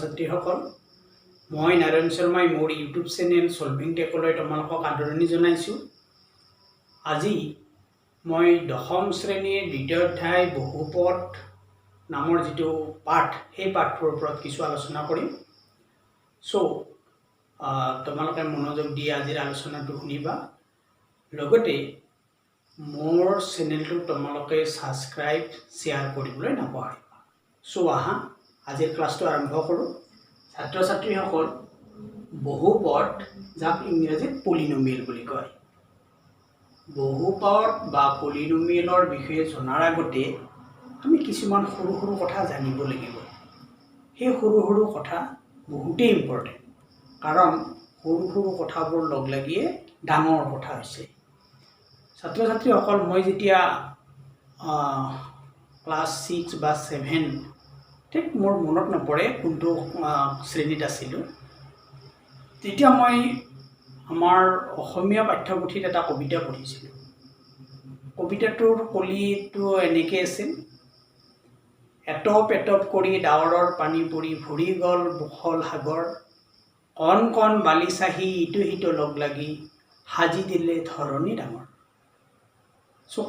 ছাত্ৰীসকল মই নাৰায়ণ শৰ্মাই মোৰ ইউটিউব চেনেল সলভিং টেকলৈ তোমালোকক আদৰণি জনাইছোঁ। আজি মই দশম শ্ৰেণীৰ দ্বিতীয় অধ্যায় বহুপদ নামৰ যিটো পাঠ সেই পাঠটোৰ ওপৰত কিছু আলোচনা কৰিম। তোমালোকে মনোযোগ দি আজিৰ আলোচনাটো শুনিবা। লগতে মোৰ চেনেলটো তোমালোকে সাবস্ক্ৰাইব শ্বেয়াৰ কৰিবলৈ নাপাহৰিবা। আহা আজিৰ ক্লাছটো আৰম্ভ কৰোঁ। ছাত্ৰ ছাত্ৰীসকল, বহুপদ যাক ইংৰাজীত পলিনমিয়েল বুলি কয়। বহুপদ বা পলিনমিয়েলৰ বিষয়ে জনাৰ আগতে আমি কিছুমান সৰু সৰু কথা জানিব লাগিব। সেই সৰু সৰু কথা বহুতেই ইম্পৰ্টেণ্ট, কাৰণ সৰু সৰু কথাবোৰ লগ লাগিয়ে ডাঙৰ কথা হৈছে। ছাত্ৰ ছাত্ৰীসকল, মই যেতিয়া ক্লাছ 6 বা 7 ঠিক মোৰ মনত নপৰে কোনটো শ্ৰেণীত আছিলোঁ, তেতিয়া মই আমাৰ অসমীয়া পাঠ্যপুথিত এটা কবিতা পঢ়িছিলোঁ। কবিতাটোৰ কলিটো এনেকৈ আছিল: এটপ এটপ কৰি ডাৱৰৰ পানী পৰি ভৰি গ'ল বহল সাগৰ, কণ কণ বালি চাহি ইটো সিটো লগ লাগি সাজি দিলে ধৰণী ডাঙৰ।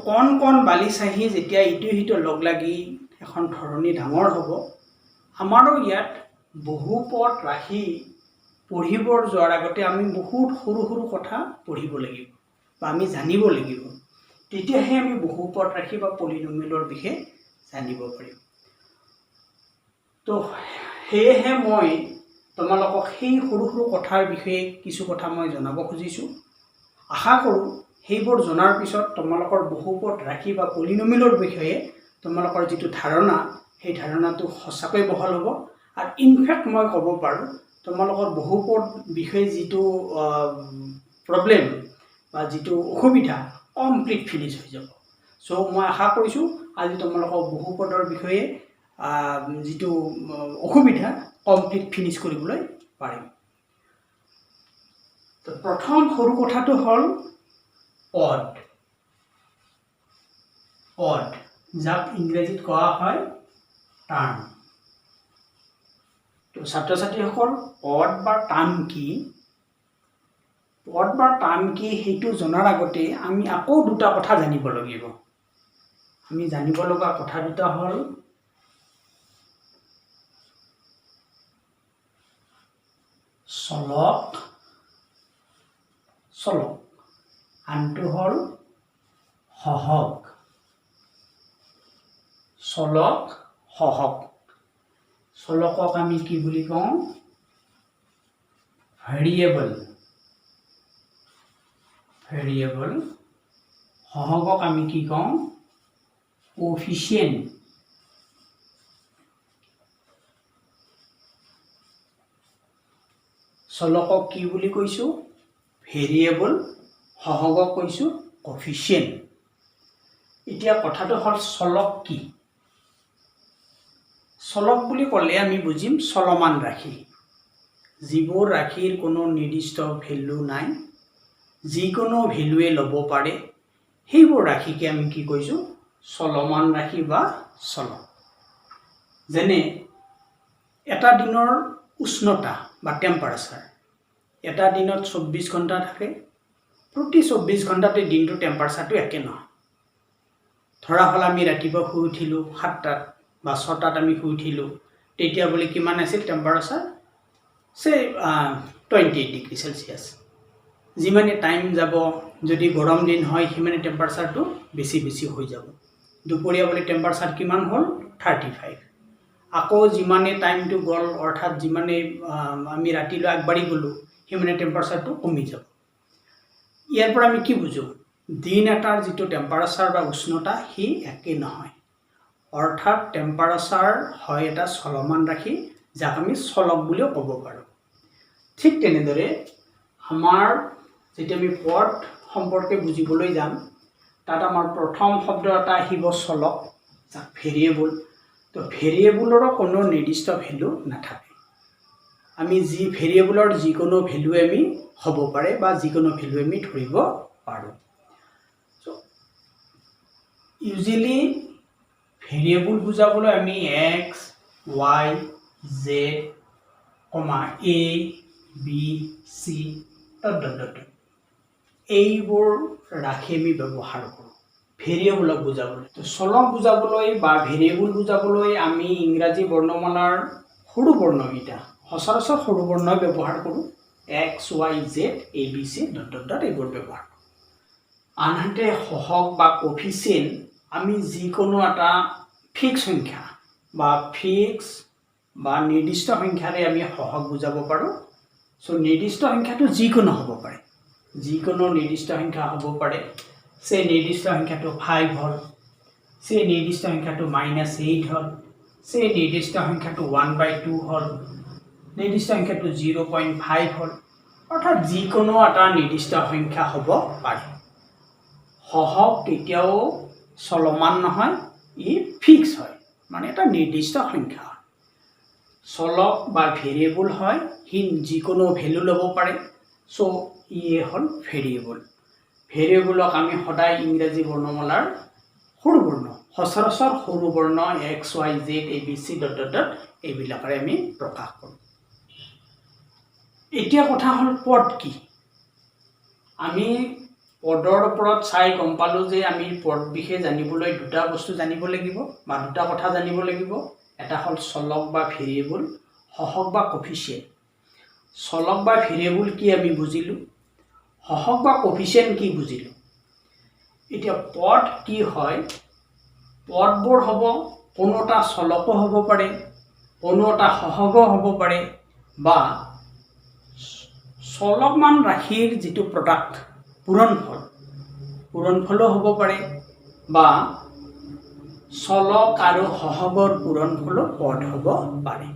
কণ কণ বালি চাহি যেতিয়া ইটো সিটো লগ লাগি এখন ধৰণী ডাঙৰ হ'ব, আমাৰো ইয়াত বহুপদ ৰাশি পঢ়িব যোৱাৰ আগতে আমি বহুত সৰু সৰু কথা পঢ়িব লাগিব বা আমি জানিব লাগিব। তেতিয়াহে আমি বহুপদ ৰাশি বা পলিনমিয়েলৰ বিষয়ে জানিব পাৰিম। সেয়েহে মই তোমালোকক সেই সৰু সৰু কথাৰ বিষয়ে কিছু কথা মই জনাব খুজিছোঁ। আশা কৰোঁ সেইবোৰ জনাৰ পিছত তোমালোকৰ বহুপদ ৰাশি বা পলিনমিয়েলৰ বিষয়ে তোমালোকৰ যিটো ধাৰণা, সেই ধাৰণাটো সঁচাকৈ বহল হ'ব। আৰু ইনফেক্ট মই ক'ব পাৰোঁ, তোমালোকৰ বহুপদ বিষয়ে যিটো প্ৰব্লেম বা যিটো অসুবিধা কমপ্লিট ফিনিছ হৈ যাব। মই আশা কৰিছোঁ আজি তোমালোকক বহুপদৰ বিষয়ে যিটো অসুবিধা কমপ্লিট ফিনিছ কৰিবলৈ পাৰিম। প্ৰথম সৰু কথাটো হ'ল পদ। পদ যাক ইংৰাজীত কোৱা হয় টাৰ্ম। ছাত্ৰ ছাত্ৰীসকল, পদ বা টাৰ্ম কি? পদ বা টাৰ্ম কি সেইটো জনাৰ আগতে আমি আকৌ দুটা কথা জানিব লাগিব। আমি জানিব লগা কথা দুটা হ'ল চলক, চলক, আনটো হ'ল সহগ। চলক, সহগ। চলকক আমি কি বুলি কওঁ? ভেৰিয়েবল। ভেৰিয়েবল। সহগক আমি কি কওঁ? কোএফিচিয়েণ্ট। চলকক কি বুলি কৈছোঁ? ভেৰিয়েবল। সহগক কৈছোঁ কোএফিচিয়েণ্ট। এতিয়া কথাটো হ'ল চলক কি? চলক বুলি ক'লে আমি বুজিম চলমান ৰাশি, যিবোৰ ৰাশিৰ কোনো নিৰ্দিষ্ট ভেলু নাই, যিকোনো ভেলুৱে ল'ব পাৰে, সেইবোৰ ৰাশিকে আমি কি কৈছোঁ? চলমান ৰাশি বা চলক। যেনে এটা দিনৰ উষ্ণতা বা টেম্পাৰেচাৰ। এটা দিনত 24 ঘণ্টা থাকে, প্ৰতি 24 ঘণ্টাতে দিনটোৰ টেম্পাৰেচাৰটো একে নহয়। ধৰা হ'ল আমি ৰাতিপুৱা শুই উঠিলোঁ 7টাত বা 6টাত আমি শুই উঠিলোঁ, তেতিয়া বোলে কিমান আছিল টেম্পাৰেচাৰ? 28 degree Celsius. যিমানে টাইম যাব, যদি গৰম দিন হয় সিমানে টেম্পাৰেচাৰটো বেছি বেছি হৈ যাব। দুপৰীয়া বোলে টেম্পাৰেচাৰ কিমান হ'ল? 35। আকৌ যিমানে টাইমটো গ'ল, অৰ্থাৎ যিমানে আমি ৰাতিলৈ আগবাঢ়ি গ'লোঁ, সিমানে টেম্পাৰেচাৰটো কমি যাব। ইয়াৰ পৰা আমি কি বুজোঁ? দিন এটাৰ যিটো টেম্পাৰেচাৰ বা উষ্ণতা সি একে নহয়। অৰ্থাৎ টেম্পাৰেচাৰ হয় এটা চলমান ৰাশি, যাক আমি চলক বুলিও ক'ব পাৰোঁ। ঠিক তেনেদৰে আমাৰ যেতিয়া আমি পদ সম্পৰ্কে বুজিবলৈ যাম, তাত আমাৰ প্ৰথম শব্দ এটা আহিব চলক, যাক ভেৰিয়েবল। ভেৰিয়েবলৰো কোনো নিৰ্দিষ্ট ভেলু নাথাকে। আমি যি ভেৰিয়েবলৰ যিকোনো ভেলু আমি হ'ব পাৰে বা যিকোনো ভেলু আমি ধৰিব পাৰোঁ। ইউজুৱেলি ভেৰিয়েবল বুজাবলৈ আমি x, Y, Z, comma A B C dot dot dot এইবোৰ ৰাখি আমি ব্যৱহাৰ কৰোঁ ভেৰিয়েবলক বুজাবলৈ। তো চলক বুজাবলৈ বা ভেৰিয়েবল বুজাবলৈ আমি ইংৰাজী বৰ্ণমালাৰ সৰু বৰ্ণকেইটা সচৰাচৰ সৰু বৰ্ণই ব্যৱহাৰ কৰোঁ X Y Z A B C dot dot dot এইবোৰ ব্যৱহাৰ কৰোঁ। আনহাতে সহগ বা কোফিচিয়েণ্ট আমি যিকোনো এটা ফিক্স সংখ্যা বা ফিক্স বা নিৰ্দিষ্ট সংখ্যাৰে আমি সহগ বুজাব পাৰোঁ। চ' নিৰ্দিষ্ট সংখ্যাটো যিকোনো হ'ব পাৰে, যিকোনো নিৰ্দিষ্ট সংখ্যা হ'ব পাৰে। সেই নিৰ্দিষ্ট সংখ্যাটো 5 হ'ল, সেই নিৰ্দিষ্ট সংখ্যাটো -8 হ'ল, সেই নিৰ্দিষ্ট সংখ্যাটো 1/2 হ'ল, নিৰ্দিষ্ট সংখ্যাটো 0.5 হ'ল, অৰ্থাৎ যিকোনো এটা নিৰ্দিষ্ট সংখ্যা হ'ব পাৰে। সহগ কেতিয়াও চলমান নহয়, ই ফিক্স হয়, মানে এটা নিৰ্দিষ্ট সংখ্যা। চলক বা ভেৰিয়েবল হয়, সি যিকোনো ভেলু ল'ব পাৰে। চ' ইয়ে হ'ল ভেৰিয়েবল। ভেৰিয়েবলক আমি সদায় ইংৰাজী বৰ্ণমালাৰ সৰু বৰ্ণ সচৰাচৰ সৰু বৰ্ণ X Y Z A B C dot dot dot এইবিলাকেৰে আমি প্ৰকাশ কৰোঁ। এতিয়া কথা হ'ল পদ কি? আমি পদৰ ওপৰত চাই গম পালোঁ যে আমি পদ বিষয়ে জানিবলৈ দুটা বস্তু জানিব লাগিব বা দুটা কথা জানিব লাগিব। এটা হ'ল চলক বা ভেৰিয়েবল, সহগ বা কোফিচিয়েণ্ট। চলক বা ভেৰিয়েবল কি আমি বুজিলোঁ, সহগ বা কোফিচিয়েণ্ট কি বুজিলোঁ। এতিয়া পদ কি হয়, পদবোৰ হ'ব কোনো এটা চলকো হ'ব পাৰে, কোনো এটা সহগো হ'ব পাৰে, বা চলকমান ৰাশিৰ যিটো প্ৰডাক্ট পূৰণফলো হ'ব পাৰে, বা চলক আৰু সহগৰ পূৰণফলো পদ হ'ব পাৰে।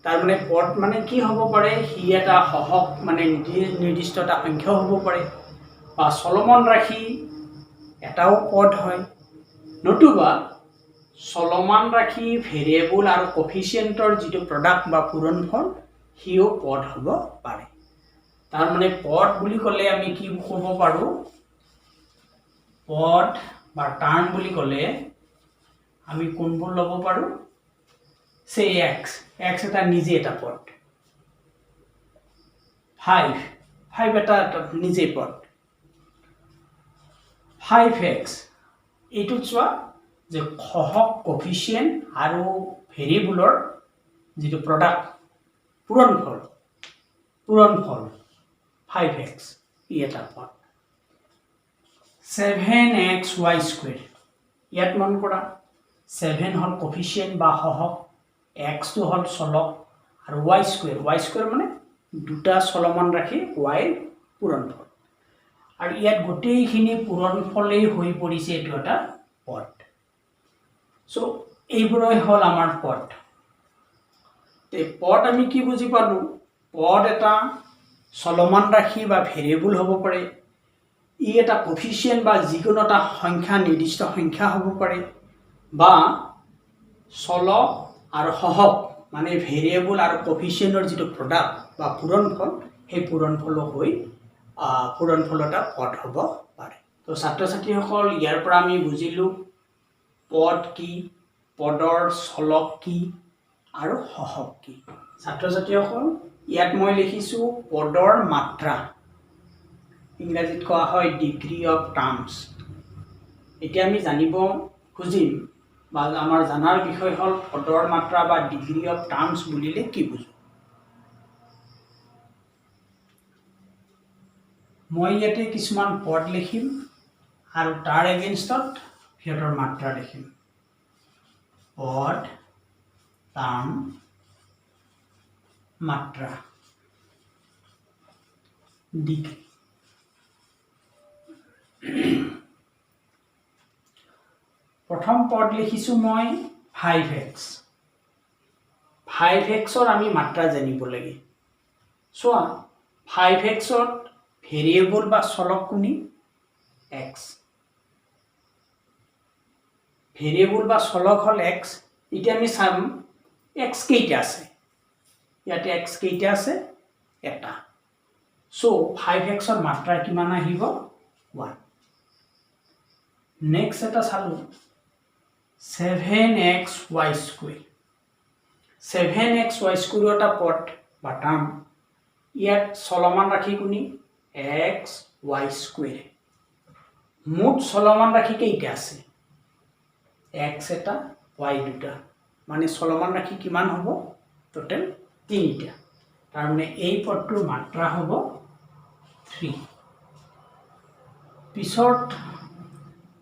তাৰমানে পদ মানে কি হ'ব পাৰে, সি এটা সহগ মানে নিৰ্দিষ্ট এটা সংখ্যাও হ'ব পাৰে, বা চলমান ৰাশি এটাও পদ হয়, নতুবা চলমান ৰাশি ভেৰিয়েবল আৰু কোফিচিয়েণ্টৰ যিটো প্ৰডাক্ট বা পূৰণফল সিও পদ হ'ব পাৰে। তাৰমানে পদ বুলি ক'লে আমি কি ক'ব পাৰোঁ, পদ বা টাৰ্ম বুলি ক'লে আমি কোনবোৰ ল'ব পাৰোঁ, সে X এটা নিজে এটা পদ, 5 এটা নিজে পদ, 5X এইটোত চোৱা যে সহগ কোফিচিয়েণ্ট আৰু ভেৰিয়েবলৰ যিটো প্ৰডাক্ট পূৰণফল 5X ই এটা পদ। 7XY² ইয়াত মন কৰা 7 হ'ল কোফিচিয়েণ্ট বা সহগ, Xটো হ'ল চলক, আৰু Y² মানে দুটা চলমান ৰাশি Y পূৰণফল। আৰু ইয়াত গোটেইখিনি পূৰণফলেই হৈ পৰিছে এইটো এটা পদ। চ' এইবোৰেই হ'ল আমাৰ পদ। পদ আমি কি বুজি পালোঁ, পদ এটা চলমান ৰাশি বা ভেৰিয়েবল হ'ব পাৰে, ই এটা কোফিচিয়েণ্ট বা যিকোনো এটা সংখ্যা নিৰ্দিষ্ট সংখ্যা হ'ব পাৰে, বা চলক আৰু সহগ মানে ভেৰিয়েবল আৰু কোফিচিয়েণ্টৰ যিটো প্ৰডাক্ট বা পূৰণফল সেই পূৰণফলো হৈ পূৰণফল এটা পদ হ'ব পাৰে। তো ছাত্ৰ ছাত্ৰীসকল ইয়াৰ পৰা আমি বুজিলোঁ পদ কি, পদৰ চলক কি আৰু সহগ কি। ছাত্ৰ ছাত্ৰীসকল ইয়াত মই লিখিছোঁ পদৰ মাত্ৰা, ইংৰাজীত কোৱা হয় ডিগ্ৰী অফ টাৰ্মছ। এতিয়া আমি জানিব খুজিম বা আমাৰ জানাৰ বিষয় হ'ল পদৰ মাত্ৰা বা ডিগ্ৰী অফ টাৰ্মছ বুলিলে কি বুজোঁ। মই ইয়াতে কিছুমান পদ লিখিম আৰু তাৰ এগেইনষ্টত সিহঁতৰ মাত্ৰা লিখিম। পদ, টাৰ্ম, মাত্ৰা, ডিগ্ৰী। প্ৰথম পদ লিখিছোঁ মই 5X। 5Xৰ আমি মাত্ৰা জানিব লাগে। চোৱা 5Xত ভেৰিয়েবল বা চলক কোনি X, ভেৰিয়েবল বা চলক হ'ল X। এতিয়া আমি চাম X কেইটা আছে, ইয়াতে X কেইটা আছে, এটা। চ' 5Xৰ মাত্ৰা কিমান আহিব, 1। নেক্সট এটা চালোঁ 7XY²। 7XY² এটা পদ, বা টাৰ্ম ইয়াত চলমান ৰাশি কোনি এক্স ৱাই স্কুৱেৰ মুঠ চলমান ৰাশি কেইটা আছে এক্স এটা ৱাই দুটা মানে চলমান ৰাশি কিমান হ'ব টোটেল তিনিটা তাৰ মানে এই পদটোৰ মাত্ৰা হ'ব 3 পিছত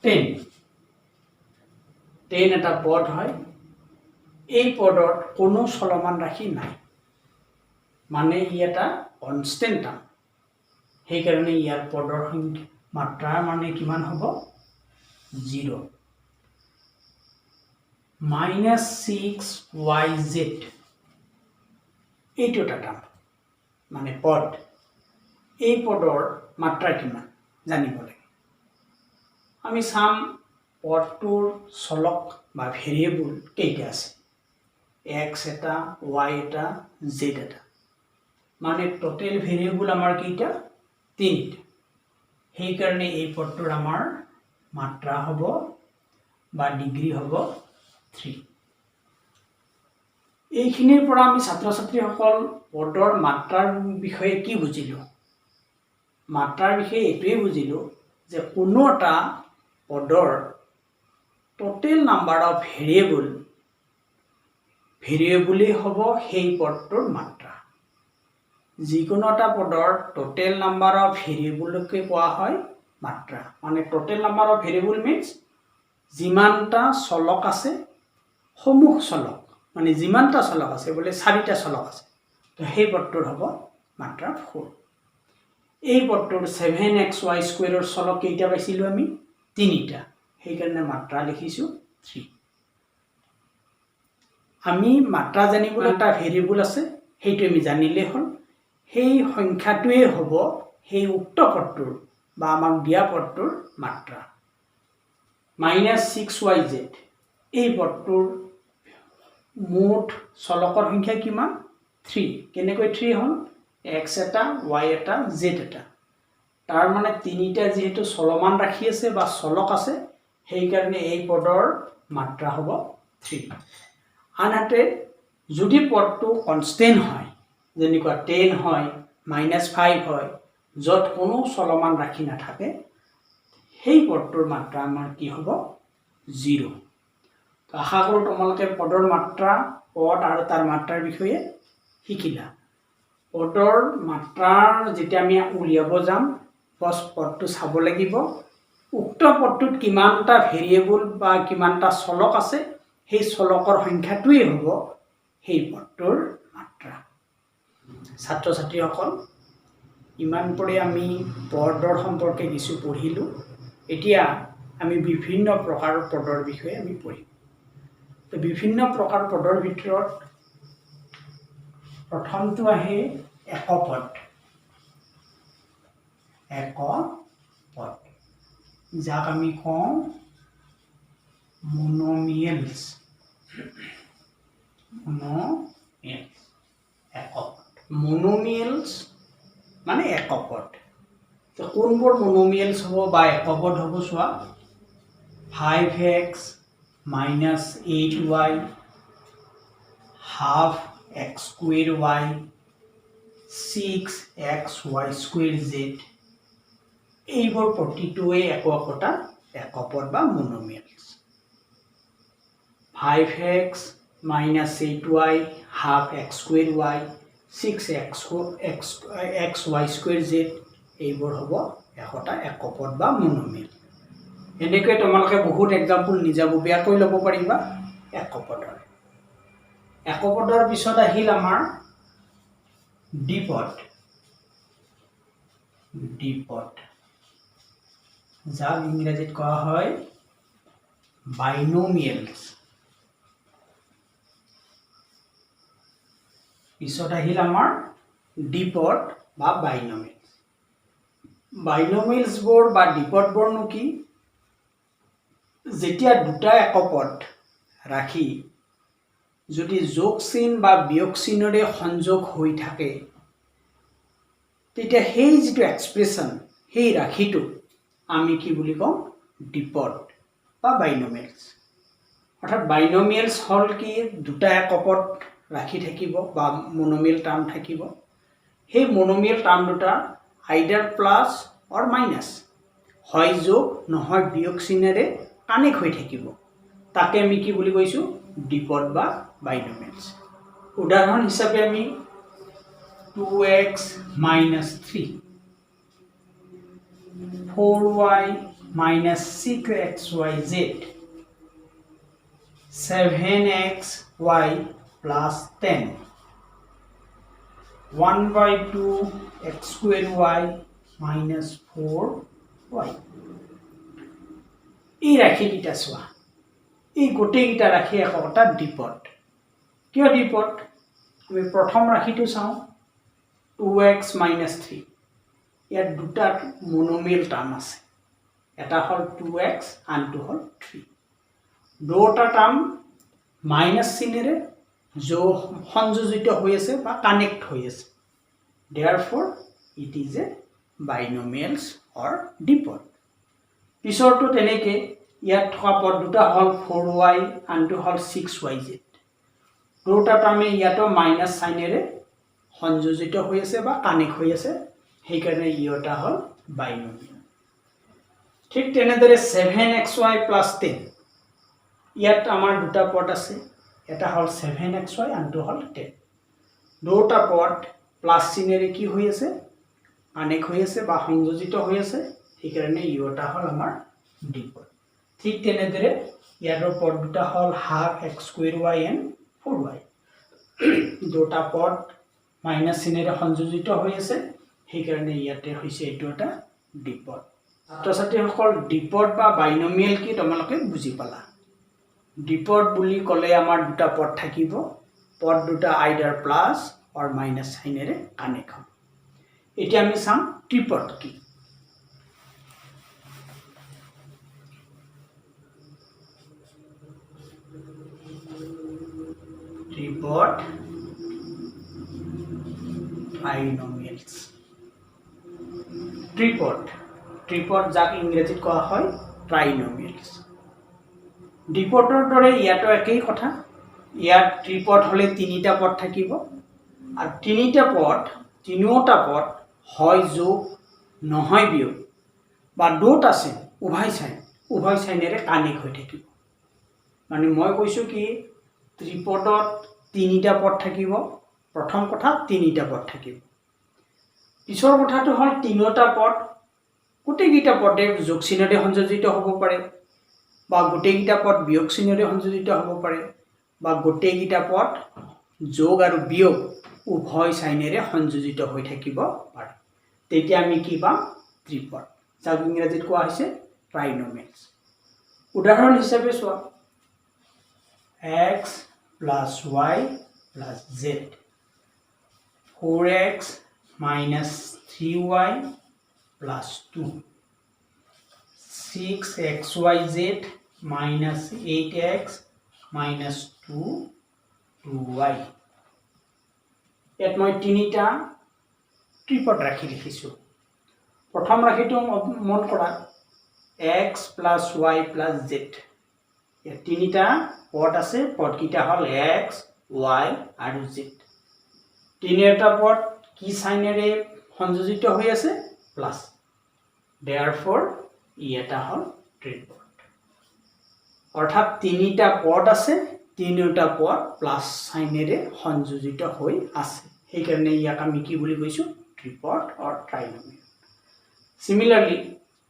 10 এটা পদ হয় এই পদত কোনো চলমান ৰাশি নাই মানে ই এটা কনষ্টেণ্ট টাৰ্ম সেইকাৰণে ইয়াৰ পদৰ সংখ্যা মাত্ৰা মানে কিমান হ'ব 0 -6yz এইটো এটা টাৰ্ম মানে পদ এই পদৰ মাত্ৰা কিমান জানিব লাগে আমি চাম পদটোৰ চলক বা ভেৰিয়েবল কেইটা আছে x এটা y এটা z এটা মানে টোটেল ভেৰিয়েবল আমাৰ কেইটা তিনিটা সেইকাৰণে এই পদটোৰ আমাৰ মাত্ৰা হ'ব বা ডিগ্ৰী হ'ব 3 এইখিনিৰ পৰা আমি ছাত্ৰ ছাত্ৰীসকল পদৰ মাত্ৰাৰ বিষয়ে কি বুজিলো মাত্ৰাৰ বিষয়ে এইটোৱে বুজিলো যে কোনো এটা পদৰ টোটেল নাম্বাৰ অফ ভেৰিয়েবলেই হ'ব সেই পদটোৰ মাত্ৰা যিকোনো এটা পদৰ টোটেল নাম্বাৰ অফ ভেৰিয়েবলকে কোৱা হয় মাত্ৰা মানে total number of variable means যিমানটা চলক আছে সমূহ চলক মানে যিমানটা চলক আছে বোলে 4টা চলক আছে তো সেই পদটোৰ হ'ব মাত্ৰা 4 এই পদটোৰ 7xy স্কুৱেৰৰ চলক কেইটা পাইছিলোঁ আমি 3টা সেইকাৰণে মাত্ৰা লিখিছোঁ 3 আমি মাত্ৰা জানিবলৈ এটা ভেৰিয়েবল আছে সেইটো আমি জানিলে হ'ল সেই সংখ্যাটোৱে হ'ব সেই উক্ত পদটোৰ বা আমাক দিয়া পদটোৰ মাত্ৰা -6yz এই পদটোৰ মুঠ চলকৰ সংখ্যা কিমান 3 কেনেকৈ 3 হ'ল x এটা y এটা z এটা তাৰ মানে তিনিটা যেহেতু চলমান ৰাশি আছে বা চলক আছে সেইকাৰণে এই পদৰ মাত্ৰা হ'ব 3 আনহাতে যদি পদটো কনষ্টেণ্ট হয় যেনেকুৱা 10 হয় -5 হয় য'ত কোনো চলমান ৰাশি নাথাকে সেই পদটোৰ মাত্ৰা আমাৰ কি হ'ব 0 তো আশা কৰোঁ তোমালোকে পদৰ মাত্ৰা পদ আৰু তাৰ মাত্ৰাৰ বিষয়ে শিকিলা পদৰ মাত্ৰাৰ যেতিয়া আমি উলিয়াব যাম ফাৰ্ষ্ট পদটো চাব লাগিব উক্ত পদটোত কিমানটা ভেৰিয়েবল বা কিমানটা চলক আছে সেই চলকৰ সংখ্যাটোৱেই হ'ব সেই পদটোৰ মাত্ৰা ছাত্ৰ ছাত্ৰীসকল ইমান পৰে আমি পদৰ সম্পৰ্কে কিছু পঢ়িলোঁ এতিয়া আমি বিভিন্ন প্ৰকাৰৰ পদৰ বিষয়ে আমি পঢ়িম তো বিভিন্ন প্ৰকাৰ পদৰ ভিতৰত প্ৰথমটো আহে একপদ যাক আমি কওঁ মনোমিয়েলছ মনোমিয়েলছ মানে একপদ তো কোনবোৰ মনোমিয়েলছ হ'ব বা একপদ হ'ব চোৱা 5x - 8y half x square y 6xy square z এইবোৰ প্ৰতিটোৱে এককটা একপদ বা মনোমিয়েলছ 5x - 8y half x square y 6xy square z এইবোৰ হ'ব একটা একপদ বা মনোমিয়েল এনেকৈ তোমালোকে বহুত এক্সাম্পল নিজাববীয়াকৈ ল'ব পাৰিবা একপদৰ পিছত আহিল আমাৰ দ্বিপদ যাক ইংৰাজীত কোৱা হয় বাইনোমিয়েলছ পিছত আহিল আমাৰ দ্বিপদ বা বাইনোমিয়েলছবোৰ বা দ্বিপদবোৰনো কি যেতিয়া দুটা একপদ ৰাখি যদি যোগ চিন বা বিয়োগ চিনেৰে সংযোগ হৈ থাকে তেতিয়া সেই যিটো এক্সপ্ৰেছন সেই ৰাশিটো আমি কি বুলি কওঁ দ্বিপদ বা বাইনোমিয়েলছ অৰ্থাৎ বাইনোমিয়েলছ হ'ল কি দুটা একপদ ৰাখি থাকিব বা মনোমিয়েল টাৰ্ম থাকিব সেই মনোমিয়েল টাৰ্ম দুটা আইডাৰ প্লাছ অৰ মাইনাছ হয় যোগ নহয় বিয়োগ চিনেৰে কানেক্ট হৈ থাকিব তাকে আমি কি বুলি কৈছোঁ ডিপদ বা বাইনমিয়েলছ উদাহৰণ হিচাপে আমি 2x minus 3 4y minus 6xyz 7xy plus 10 1 by 2 x square y minus 4y এই ৰাশিকেইটা চোৱা এই গোটেইকেইটা ৰাশি একোটা ডিপদ কিয় ডিপদ আমি প্ৰথম ৰাশিটো চাওঁ 2x minus 3 ইয়াত দুটা মনোমিয়েল টাৰ্ম আছে এটা হল 2x আনটো হল 3 দুটা টাৰ্ম মাইনাছ চিনেৰে সংযোজিত হৈ আছে বা কানেক্ট হৈ আছে therefore it is a binomials or dipod পিছৰটো তেনেকে ইয়াত থকা পদ দুটা হল 4y আনটো হল 6yz দুটা টাৰ্মে ইয়াতো মাইনাছ সাইনেৰে সংযোজিত হৈ আছে বা কানেক্ট হৈ আছে সেই কাৰণে ইটা হল বাইনমিয়েল ঠিক তেনেদৰে 7xy plus 10 ইয়াত আমাৰ দুটা পদ আছে এটা হল 7xy আনটো হল 10 দুটা পদ প্লাস চিনেৰে কি হৈ আছে কানেক্ট হৈ আছে বা সংযোজিত হৈ আছে সেই কাৰণে ইটা হল আমাৰ ডিপদ ঠিক তেনেদৰে ইয়াৰ পদ দুটা হল half x square y and 4y দুটা পদ মাইনাছ চিনেৰে সংযোজিত হৈ আছে সেই কাৰণে ইয়াতে হৈছে এটো এটা ডিপদ ছাত্ৰ-ছাত্ৰীসকল ডিপদ বা বাইনমিয়েল কি তোমালোকে বুজি পালা ডিপদ বুলি ক'লে আমাৰ দুটা পদ থাকিব পদ দুটা আইডাৰ প্লাস অৰ মাইনাছ সাইনেৰে কানেক্ট হ'ব এতিয়া আমি চাম ট্ৰিপদ কি ট্ৰিপদ binomials ট্ৰিপদ যাক ইংৰাজীত কোৱা হয় ট্ৰাইনমিয়েলছ ডিপদৰ দৰে ইয়াতো একেই কথা ইয়াত ট্ৰিপদ হলে তিনিটা পদ থাকিব আৰু তিনিটা পদ তিনিওটা পদ হয় যোগ নহয় বিয়োগ বা ডট আছে উভয় সাইনেৰে কানেক্ট হৈ থাকিব মানে মই কৈছো কি ত্ৰিপদত তিনিটা পদ থাকিব প্ৰথম কথা তিনিটা পদ থাকিব পিছৰ কথাটো হল তিনিটা পদ গোটেইকেইটা পদে যোগ চিনেৰে সংযোজিত হ'ব পাৰে বা গোটেইকেইটা পদ বিয়োগ চিনেৰে সংযোজিত হ'ব পাৰে বা গোটেইকেইটা পদ যোগ আৰু বিয়োগ উভয় সাইনেৰে সংযোজিত হৈ থাকিব পাৰে তেতিয়া আমি কি পাম ত্ৰিপদ যাক ইংৰাজীত কোৱা হৈছে ট্ৰাইনমিয়েলছ উদাহৰণ হিচাপে চোৱা x plus y plus z 4x minus 3y plus 2 6xyz minus 8x minus 2y ইয়াত মই তিনিটা ট্ৰিপদ ৰাখি লিখিছো প্ৰথম ৰাখিটো মন কৰা x plus y plus z ইয়াত তিনিটা পদ আছে পদকিটা হল x y আৰু z তিনিটা পদ কি সাইনেৰে সংযোজিত হৈ আছে প্লাস therefore এটা হল ট্ৰিপদ অৰ্থাৎ তিনিটা পদ আছে তিনিটা পদ প্লাস সাইনেৰে সংযোজিত হৈ আছে সেই কাৰণে ইয়াক আমি কি বুলি কৈছো ট্ৰিপদ অৰ ট্ৰাইনমিয়েল সিমিলাৰলি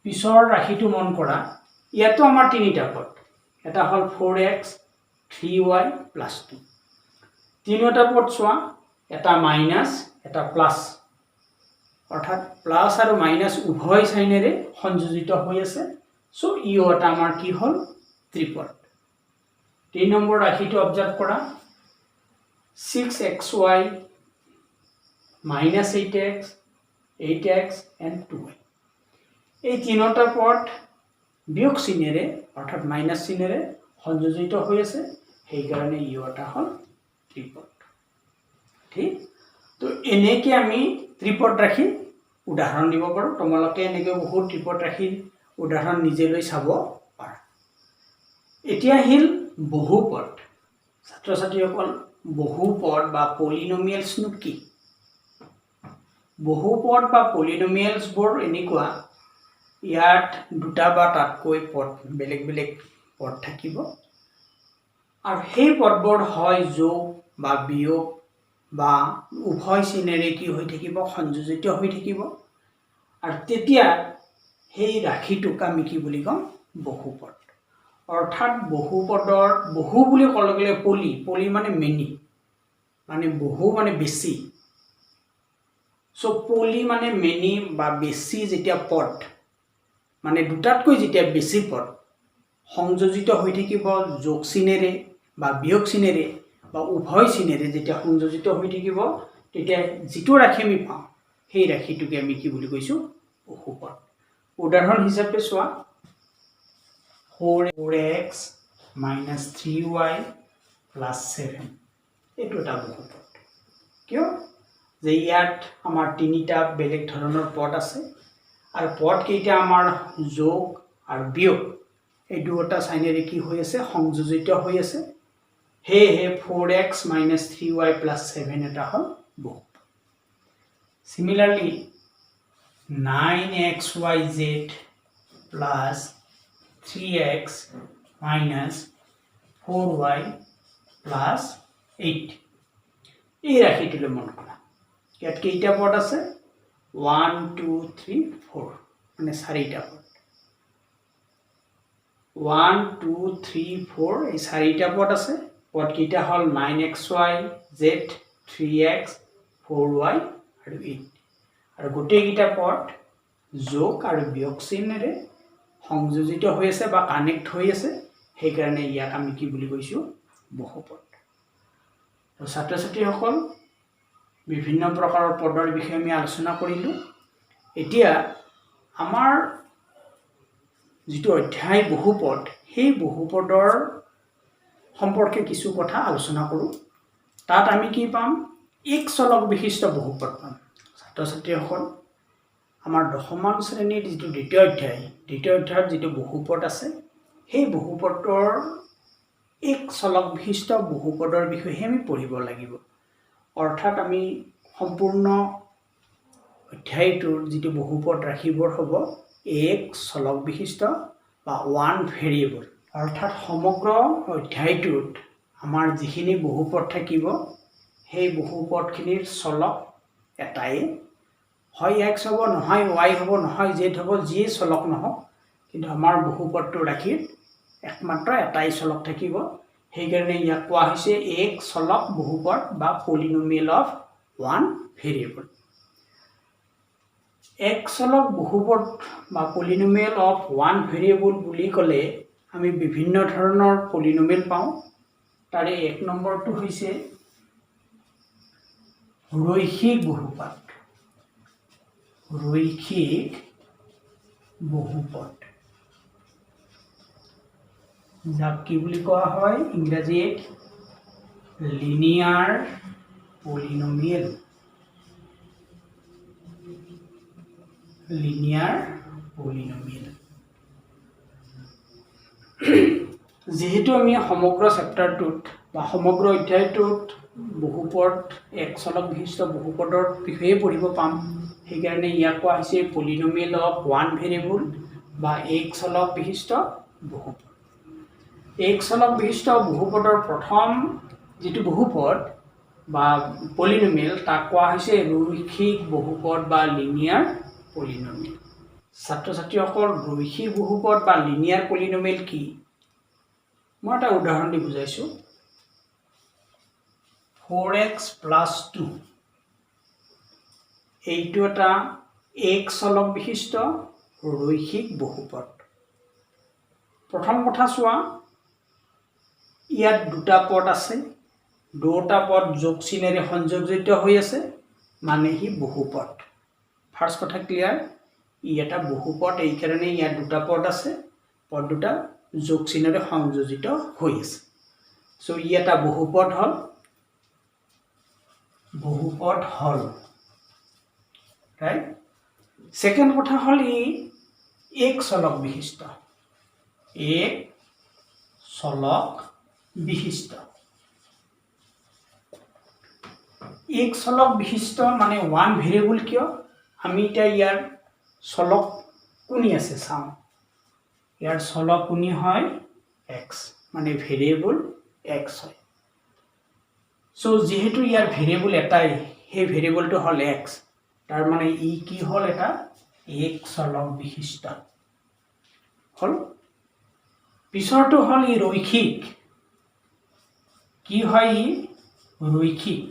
পিছৰ ৰাশিটো মন কৰা ইয়াতো আমাৰ তিনিটা পদ এটা হল 4x 3y plus 2 তিনিটা পদ চোৱা এটা মাইনাস এটা প্লাস অৰ্থাৎ প্লাস আৰু মাইনাস উভয় সাইনেৰে সংযোজিত হৈ আছে সো ইটা আমাৰ কি হল ত্ৰিপদ 3 নম্বৰ ৰাশিটো অবজাৰ্ভ কৰা 6xy minus 8x and 2y এই তিনিটা পদ বিয়োগ চিনেৰে অৰ্থাৎ মাইনাছ চিনেৰে সংযোজিত হৈ আছে সেই কাৰণে ইটা হল ত্ৰিপদ ঠিক তো এনেকে আমি ত্ৰিপদ ৰাখি উদাহৰণ দিব পাৰো তোমালোকে এনেকে বহুত ত্ৰিপদ ৰাখি উদাহৰণ নিজে লৈ চাব পাৰা এতিয়া হিল বহুপদ ছাত্ৰ-ছাত্ৰীসকল বহুপদ বা পলিনমিয়েলছনো কি বহুপদ বা পলিনমিয়েলছবোৰ এনেকুৱা ইয়াত দুটা বা তাতকৈ পদ বেলেগ বেলেগ পদ থাকিব আৰু সেই পদবোৰ হয় যোগ বা বিয়োগ বা উভয় চিনেৰে কি হৈ থাকিব সংযোজিত হৈ থাকিব আৰু তেতিয়া সেই ৰাশিটোক আমি কি বুলি কম বহুপদ অৰ্থাৎ বহুপদৰ বহু বুলি ক'লে গ'লে পলি মানে মেনি মানে বহু মানে বেছি সো পলি মানে মেনি বা বেছি যেতিয়া পদ মানে দুটাতকৈ যেতিয়া বেছি পদ সংযোজিত হৈ থাকিব যোগ চিনেৰে বা বিয়োগ চিনেৰে বা উভয় চিনেৰে যেতিয়া সংযোজিত হৈ থাকিব তেতিয়া যিটো ৰাশি আমি পাওঁ সেই ৰাশিটোকে আমি কি বুলি কৈছোঁ বহুপদ উদাহৰণ হিচাপে চোৱা 4x minus 3y plus 7 এইটো এটা বহুপদ কিয় যে ইয়াত আমাৰ তিনিটা বেলেগ ধৰণৰ পদ আছে আৰু পদ কেইটা আমাৰ যোগ আৰু বিয়োগ এই দুটা চাইনেৰে কি হৈ আছে সংযোজিত হৈ আছে সেয়েহে 4x minus 3y plus 7 এটা হ'ল বহুপদ Similarly 9xyz plus 3x minus 4y plus 8 এই ৰাশিটোলৈ মন কৰা ইয়াত কেইটা পদ আছে 1 2 3 4 মানে চাৰিটা পদ 1 2 3 4 এই চাৰিটা পদ আছে পদ কেইটা হ'ল 9xyz 3x 4y আৰু 8 আৰু গোটেইকেইটা পদ যোগ আৰু বিয়োগ চিনেৰে সংযোজিত হৈ আছে বা কানেক্ট হৈ আছে সেইকাৰণে ইয়াক আমি কি বুলি কৈছোঁ বহুপদ তো ছাত্ৰ ছাত্ৰীসকল বিভিন্ন প্ৰকাৰৰ পদৰ বিষয়ে আমি আলোচনা কৰিলোঁ এতিয়া আমাৰ যিটো অধ্যায় বহুপদ সেই বহুপদৰ সম্পৰ্কে কিছু কথা আলোচনা কৰোঁ তাত আমি কি পাম এক চলক বিশিষ্ট বহুপদ পাম ছাত্ৰ ছাত্ৰীসকল আমাৰ দশমমান শ্ৰেণীৰ যিটো দ্বিতীয় অধ্যায়ত যিটো বহুপদ আছে সেই বহুপদৰ এক চলক বিশিষ্ট বহুপদৰ বিষয়ে আমি পঢ়িব লাগিব অৰ্থাৎ আমি সম্পূৰ্ণ অধ্যায়টোৰ যিটো বহুপদ ৰাশিবোৰ হ'ব এক চলক বিশিষ্ট বা ওৱান ভেৰিয়েবল অৰ্থাৎ সমগ্ৰ অধ্যায়টোত আমাৰ যিখিনি বহুপদ থাকিব সেই বহুপদখিনিৰ চলক এটাই হয় x হ'ব নহয় y হ'ব নহয় z হ'ব যিয়ে চলক নহওক কিন্তু আমাৰ বহুপদটো ৰাশিত একমাত্ৰ এটাই চলক থাকিব সেইকাৰণে ইয়াক কোৱা হৈছে এক চলক বহুপদ বা পলিনমিয়েল অফ ওৱান ভেৰিয়েবল এক চলক বহুপদ বা পলিনমিয়েল অফ ওৱান ভেৰিয়েবল বুলি ক'লে আমি বিভিন্ন ধৰণৰ পলিনমিয়েল পাওঁ তাৰে এক নম্বৰটো হৈছে ৰৈখিক বহুপদ যাক কি বুলি কোৱা হয় ইংৰাজীত লিনিয়াৰ পলিনমিয়েল যেহেতু আমি সমগ্ৰ চেপ্টাৰটোত বা সমগ্ৰ অধ্যায়টোত বহুপদ এক চলক বিশিষ্ট বহুপদৰ বিষয়ে পঢ়িব পাম সেইকাৰণে ইয়াক কোৱা হৈছে পলিনমিয়েল অফ ওৱান ভেৰিয়েবল বা এক চলক বিশিষ্ট বহুপদ এক চলক বিশিষ্ট বহুপদৰ প্ৰথম যিটো বহুপদ বা পলিনমিয়েল তাক কোৱা হৈছে ৰৈখিক বহুপদ বা লিনিয়াৰ পলিনমিয়েল ছাত্ৰ ছাত্ৰীসকল ৰৈখিক বহুপদ বা লিনিয়াৰ পলিনমিয়েল কি মই এটা উদাহৰণ দি বুজাইছোঁ 4x plus 2 এইটো এটা এক চলক বিশিষ্ট ৰৈখিক বহুপদ প্ৰথম কথা চোৱা ইয়াত দুটা পদ আছে দুটা পদ যোগ চিনেৰে সংযোজিত হৈ আছে মানে হি বহুপদ ফাৰ্ষ্ট কথা ক্লিয়াৰ ই এটা বহুপদ এই কাৰণে ইয়াত দুটা পদ আছে পদ দুটা যোগ চিনেৰে সংযোজিত হৈ আছে সো ই এটা বহুপদ হল ৰাইট সেকেন্ড কথা হল ই এক চলক বিশিষ্ট এক চলক বিশিষ্ট মানে ওৱান ভেৰিয়েবল কিয় আমি এতিয়া ইয়াৰ চলক কোনি আছে চাওঁ ইয়াৰ চলক কোনি হয় x মানে ভেৰিয়েবল x হয় সো যেহেতু ইয়াৰ ভেৰিয়েবল এটাই সেই ভেৰিয়েবলটো হল x তাৰ মানে ই কি হল এটা এক চলক বিশিষ্ট হল পিছৰটো হল ই ৰৈখিক কি হয় ই ৰৈখিক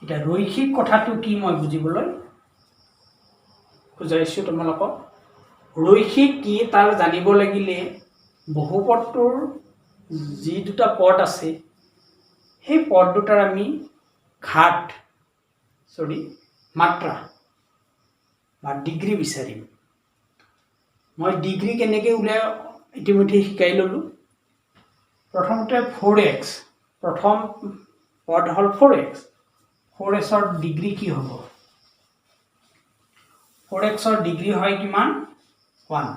এটা ৰৈখিক কথাটো কি মই বুজিবলৈ বুজাইছো তোমালোকক ৰৈখিক কি তাৰ জানিব লাগিলে বহুপদটোৰ যি দুটা পদ আছে সেই পদ দুটাৰ আমি ঘাত মাত্ৰা বা ডিগ্ৰী বিচাৰিম মই ডিগ্ৰী কেনেকৈ উলিয়াই ইতিমধ্যে শিকাই ললো প্ৰথমতে 4x প্ৰথম পদ হল 4x 4x ৰ ডিগ্ৰী কি হ'ব 4x ৰ ডিগ্ৰী হয় কিমান 1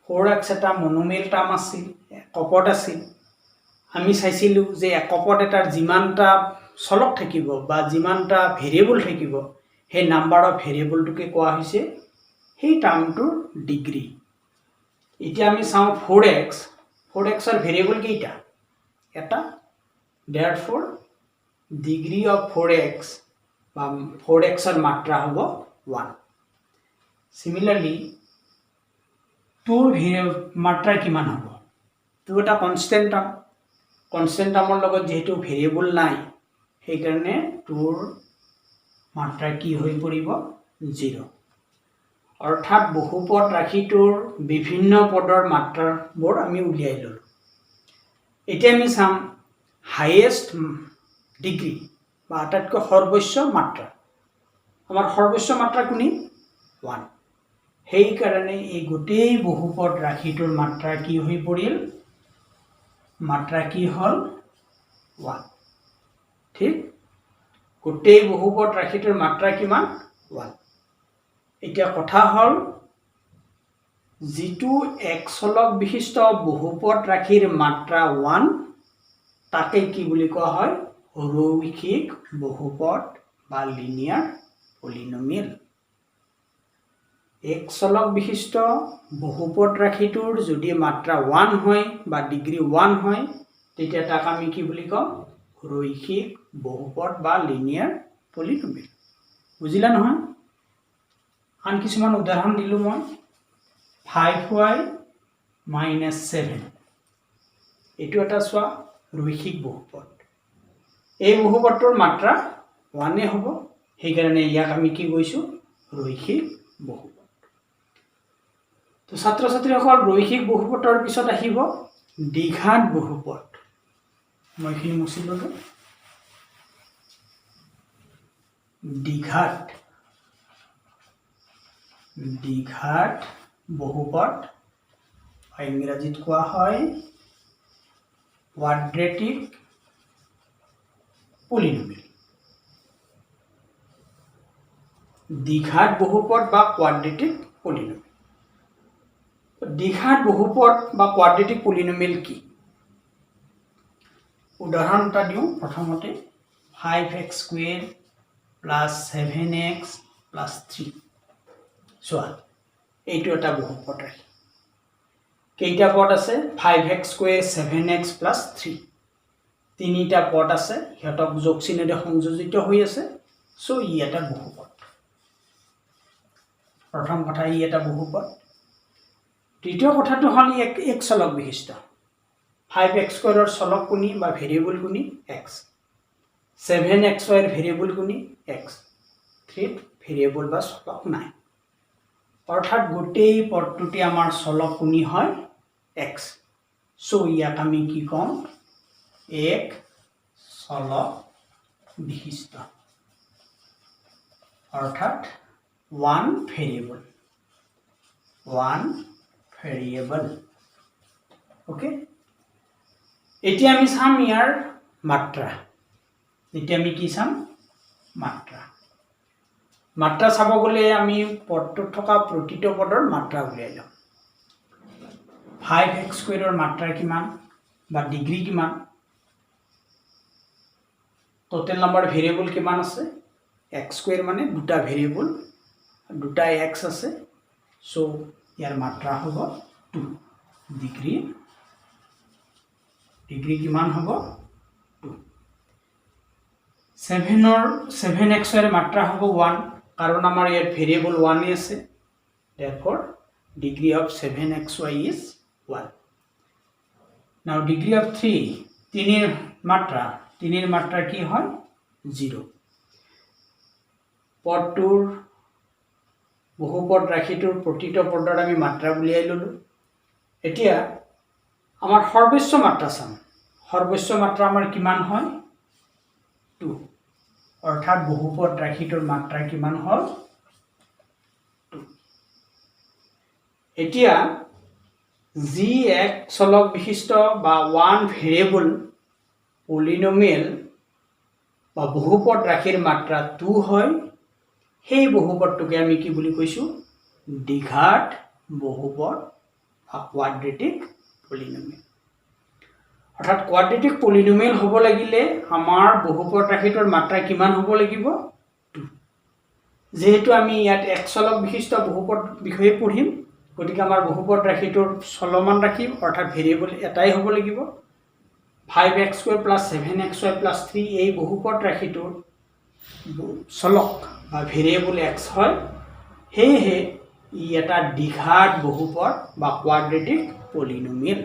4x এটা মনোমেল টাৰ্ম আছিল একপদ আছিল আমি চাইছিলো যে একপদ এটাৰ যিমানটা চলক থাকিব বা যিমানটা ভেৰিয়েবল থাকিব সেই নাম্বাৰ অফ ভেৰিয়েবলটোকে কোৱা হৈছে সেই টাৰ্মটোৰ ডিগ্ৰী এতিয়া আমি চাওঁ 4x ৰ ভেৰিয়েবল কেইটা এটা therefore ডিগ্ৰী অফ 4x বা 4x ৰ মাত্ৰা হ'ব 1 সিমিলাৰলি 2 ৰ মাত্ৰা কিমান হ'ব 2 এটা কনস্ট্যান্ট টাৰ্মৰ লগত যেহেতু ভেৰিয়েবল নাই সেই কাৰণে 2 ৰ মাত্ৰা কি হৈ পৰিব 0 অৰ্থাৎ বহুপদ ৰাশিটোৰ বিভিন্ন পদৰ মাত্ৰাবোৰ আমি উলিয়াই ললো এতিয়া আমি চাম হাইয়েষ্ট ডিগ্ৰী বা আটাইতকৈ সৰ্বোচ্চ মাত্ৰা আমাৰ সৰ্বোচ্চ মাত্ৰা কোনি 1 সেই কাৰণে এই গোটেই বহুপদ ৰাশিটোৰ মাত্ৰা কি হৈ পৰিল মাত্ৰা কি হল 1 ঠিক গোটেই বহুপদ ৰাশিটোৰ মাত্ৰা কিমান 1 এতিয়া কথা হল যিটো এক চলক বিশিষ্ট বহুপদ ৰাশিৰ মাত্ৰা 1 তাকে কি বুলি কোৱা হয় ৰৈখিক বহুপদ বা লিনিয়াৰ পলিনোমিয়েল এক চলক বিশিষ্ট বহুপদ ৰাশিটোৰ যদি মাত্ৰা 1 হয় বা ডিগ্ৰী 1 হয় তেতিয়া তাক আমি কি বুলি কম ৰৈখিক বহুপদ বা লিনিয়াৰ পলিনোমিয়েল বুজিলা নহয় আন কিছুমান উদাহৰণ দিলো মই 5y - 7 এটো এটা সোৱা ৰৈখিক বহুপদ এই বহুপদটোৰ মাত্ৰা 1 হ'ব সেই কাৰণে ইয়াক আমি কি কৈছো ৰৈখিক বহুপদ তো ছাত্ৰ ছাত্ৰীসকল ৰৈখিক বহুপদৰ পিছত আহিব দ্বিঘাত বহুপদ মই কি মুছি ললো দ্বিঘাত বহুপদ ইংৰাজীত কোৱা হয় কোৱাড্ৰেটিক পলিনোমিয়েল দ্বিঘাত বহুপদ বা কোৱাড্ৰেটিক পলিনোমিয়েল দ্বিঘাত বহুপদ বা কোৱাড্ৰেটিক পলিনোমিয়েল কি উদাহৰণ এটা দিও প্ৰথমতে 5x² + 7x + 3 সোৱা এইটো এটা বহুপদ ৰাশি কেইটা পদ আছে 5x² 7x + 3 তিনিটা পদ আছে হিয়তক যোগ চিহ্নৰে সংযোজিত হৈ আছে সো ই এটা বহুপদ প্ৰথম কথা ই এটা বহুপদ দ্বিতীয় কথাটো হল এক চলক বিশিষ্ট 5x² ৰ চলক কোনি বা ভেৰিয়েবল কোনি x 7xy ৰ ভেৰিয়েবল কোনি x 3 ভেৰিয়েবল বা চলক নাই অৰ্থাৎ গোটেই পদটোতে আমাৰ চলক কোনি হয় x সো ইয়াক আমি কি কম এক চলক বিশিষ্ট অৰ্থাৎ one variable ওকে এতিয়া আমি চাম ইয়াৰ মাত্ৰা এতিয়া আমি কি চাম মাত্ৰা চাব গলে আমি পদটোত থকা প্ৰতিটো পদৰ মাত্ৰা উলিয়াই লম 5x² ৰ মাত্ৰা কিমান বা ডিগ্ৰী কিমান তো টোটেল নাম্বাৰ ভেৰিয়েবল কিমান আছে x স্কয়াৰ মানে দুটা ভেৰিয়েবল দুটা x আছে সো ইয়াৰ মাত্ৰা হ'ব 2 ডিগ্ৰী কিমান হ'ব 2 7x এর মাত্রা হ'ব 1 কারণ আমার ইয়ার ভেরিয়েবল 1 আছে therefore degree of 7xy is 1 now degree of 3 এর মাত্রা কি হয় 0 পদটোৰ বহুপদ ৰাশিটোৰ প্ৰতিটো পদৰ আমি মাত্ৰা উলিয়াই ললো এতিয়া আমাৰ সৰ্বোচ্চ মাত্ৰা চাম সৰ্বোচ্চ মাত্ৰা আমাৰ কিমান হয় 2 অৰ্থাৎ বহুপদ ৰাশিটোৰ মাত্ৰা কিমান হল 2 এতিয়া যি এক চলক বিশিষ্ট বা ওয়ান ভেৰিয়েবল পলিনোমিয়েল বা বহুপদ ৰাশিৰ মাত্ৰা 2 হয় সেই বহুপদটোকে আমি কি বুলি কৈছো দ্বিঘাত বহুপদ বা কোৱাড্ৰেটিক পলিনোমিয়েল অৰ্থাৎ কোয়াড্ৰেটিক পলিনোমিয়েল হ'ব লাগিলে আমাৰ বহুপদ ৰাশিটোৰ মাত্ৰা কিমান হ'ব লাগিব 2 যেহেতু আমি ইয়াত এক চলক বিশিষ্ট বহুপদ বিষয়ে পঢ়িম গতিকে আমাৰ বহুপদ ৰাশিটোৰ চলমান ৰাশি অৰ্থাৎ ভেৰিয়েবল এটাই হ'ব লাগিব 5x² + 7xy + 3 এই বহুপদ ৰাশিটোৰ চলক বা ভেৰিয়েবল x হয় হেহে ই এটা দ্বিঘাত বহুপদ বা কোয়াড্ৰেটিক পলিনোমিয়েল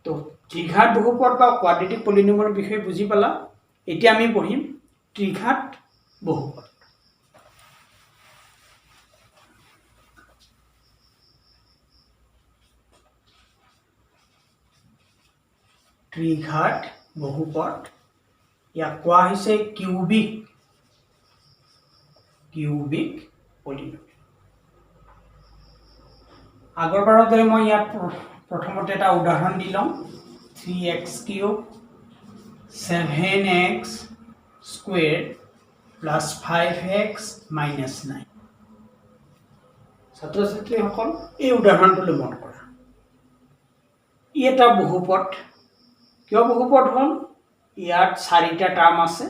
তো ত্ৰিঘাত বহুপদ বা কোয়াড্ৰেটিক পলিনোমিয়েলৰ বিষয়ে বুজি পালা এতিয়া আমি পঢ়িম ত্ৰিঘাত বহুপদ ত্ৰিঘাত বহুপদ ইয়াক কোৱা হৈছে কিউবিক পলিনোমিয়েল আগৰবাৰৰ দৰে মই ইয়াত প্ৰথমতে এটা উদাহৰণ দিলম 3x³ 7x² + 5x - 9 ছাত্ৰ ছাত্ৰীসকল এই উদাহৰণটো মন কৰা ই এটা বহুপদ কিয় বহুপদ হল ইয়াত চাৰিটা টাৰ্ম আছে